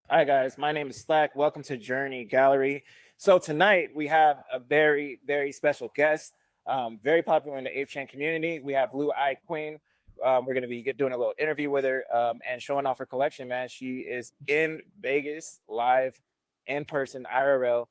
Hi guys, my name is Slack. Welcome to Journey Gallery. So tonight we have a very, very special guest, very popular in the 8 chan community. We have Blue Eye Queen. We're going to be doing a little interview with her and showing off her collection, man. She is in Vegas live in person IRL,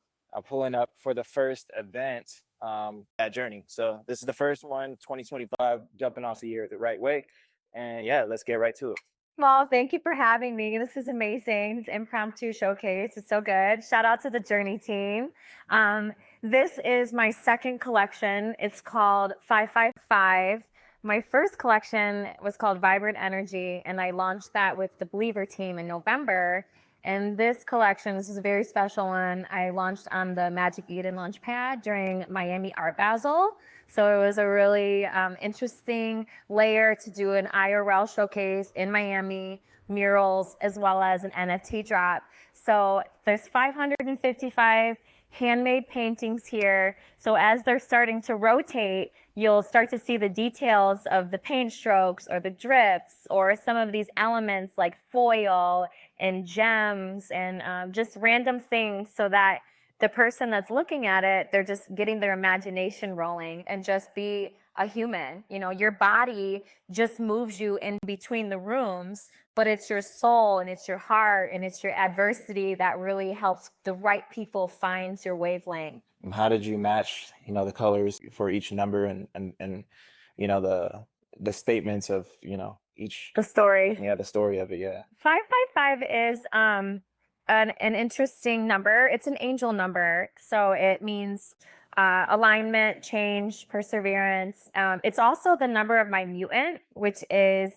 pulling up for the first event at Journey. So this is the first one, 2025, jumping off the year the right way. And yeah, let's get right to it. Well, thank you for having me. This is amazing. This impromptu showcase. It's so good. Shout out to the Journey team. Um, this is my second collection. It's called 555. My first collection was called Vibrant Energy, and I launched that with the Believer team in November. And this collection, this is a very special one, I launched on the Magic Eden Launchpad during Miami Art Basel. So it was a really interesting layer to do an IRL showcase in Miami, murals, as well as an NFT drop. So there's 555 handmade paintings here. So as they're starting to rotate, you'll start to see the details of the paint strokes or the drips or some of these elements like foil and gems and just random things, so that the person that's looking at it, they're just getting their imagination rolling and just be a human. You know, your body just moves you in between the rooms, but it's your soul and it's your heart and it's your adversity that really helps the right people find your wavelength. How did you match, the colors for each number and the statements of, each, The story. yeah, the story of it, yeah. 555 is an interesting number. It's an angel number, so it means alignment, change, perseverance. It's also the number of my mutant, which is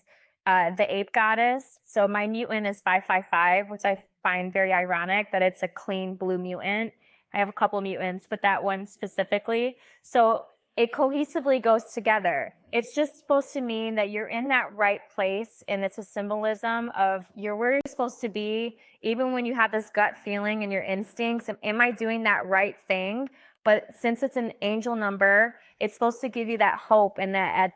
the ape goddess. So my mutant is 555, which I find very ironic that it's a clean blue mutant. I have a couple mutants, but that one specifically. So it cohesively goes together. It's just supposed to mean that you're in that right place, and it's a symbolism of you're where you're supposed to be, even when you have this gut feeling and your instincts. Am I doing that right thing? But since it's an angel number, it's supposed to give you that hope and that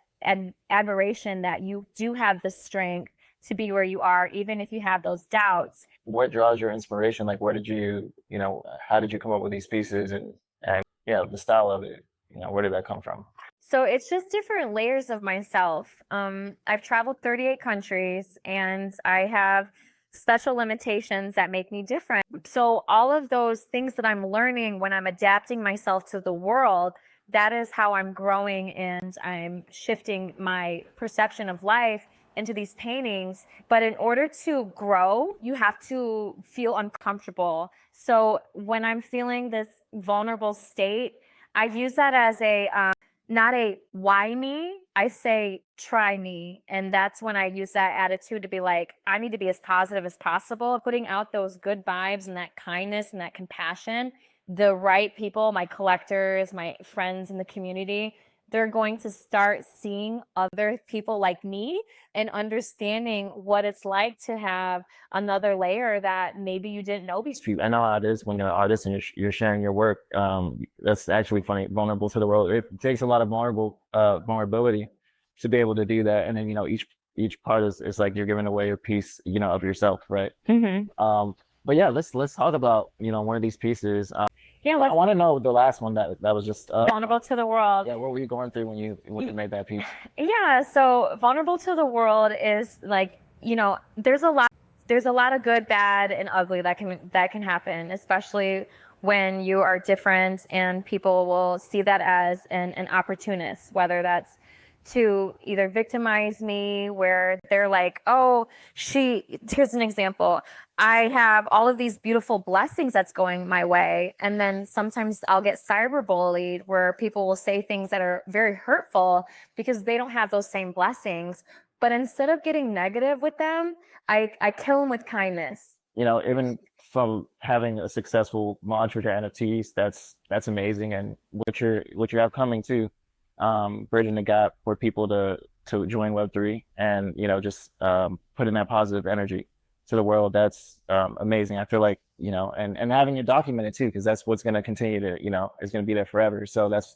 admiration that you do have the strength to be where you are, even if you have those doubts. What draws your inspiration? Like, where did how did you come up with these pieces and yeah, the style of it? Where did that come from? So it's just different layers of myself. I've traveled 38 countries and I have special limitations that make me different. So all of those things that I'm learning when I'm adapting myself to the world, that is how I'm growing and I'm shifting my perception of life into these paintings. But in order to grow, you have to feel uncomfortable. So when I'm feeling this vulnerable state, I use that as not a why me, I say try me. And that's when I use that attitude to be like, I need to be as positive as possible, putting out those good vibes and that kindness and that compassion. The right people, my collectors, my friends in the community, they're going to start seeing other people like me and understanding what it's like to have another layer that maybe you didn't know before. I know how it is when you're an artist and you're sharing your work. That's actually funny, vulnerable to the world. It takes a lot of vulnerability to be able to do that. And then, each part is like you're giving away a piece, of yourself, right? But yeah, let's talk about, one of these pieces. Yeah, I want to know the last one that was just vulnerable to the world. yeah, what were you going through when you made that piece? Yeah, so vulnerable to the world is like, there's a lot of good, bad, and ugly that can happen, especially when you are different and people will see that as an opportunist, whether that's to either victimize me, where they're like, oh, here's an example. I have all of these beautiful blessings that's going my way. And then sometimes I'll get cyberbullied where people will say things that are very hurtful because they don't have those same blessings. But instead of getting negative with them, I kill them with kindness. Even from having a successful launch with your NFTs, that's amazing. And what you have coming too, bridging the gap for people to join Web3 and, just putting that positive energy to the world. That's amazing. I feel like, and having it documented too, because that's what's going to continue to, is going to be there forever. So that's,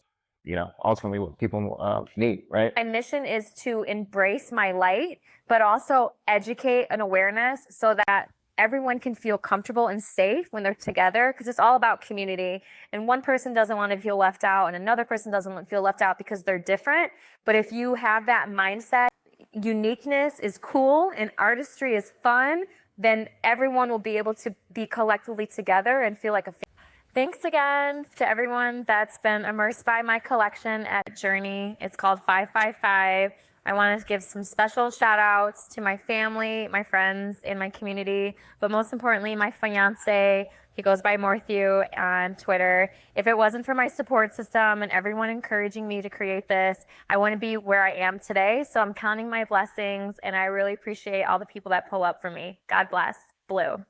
ultimately what people need, right? My mission is to embrace my light, but also educate an awareness so that everyone can feel comfortable and safe when they're together, because it's all about community. And one person doesn't want to feel left out, and another person doesn't feel left out because they're different. But if you have that mindset, uniqueness is cool and artistry is fun, then everyone will be able to be collectively together and feel like a family. Thanks again to everyone that's been immersed by my collection at Journey. It's called 555. I want to give some special shout outs to my family, my friends, and my community, but most importantly, my fiance. He goes by Morthew on Twitter. If it wasn't for my support system and everyone encouraging me to create this, I wouldn't be where I am today. So I'm counting my blessings, and I really appreciate all the people that pull up for me. God bless. Blue.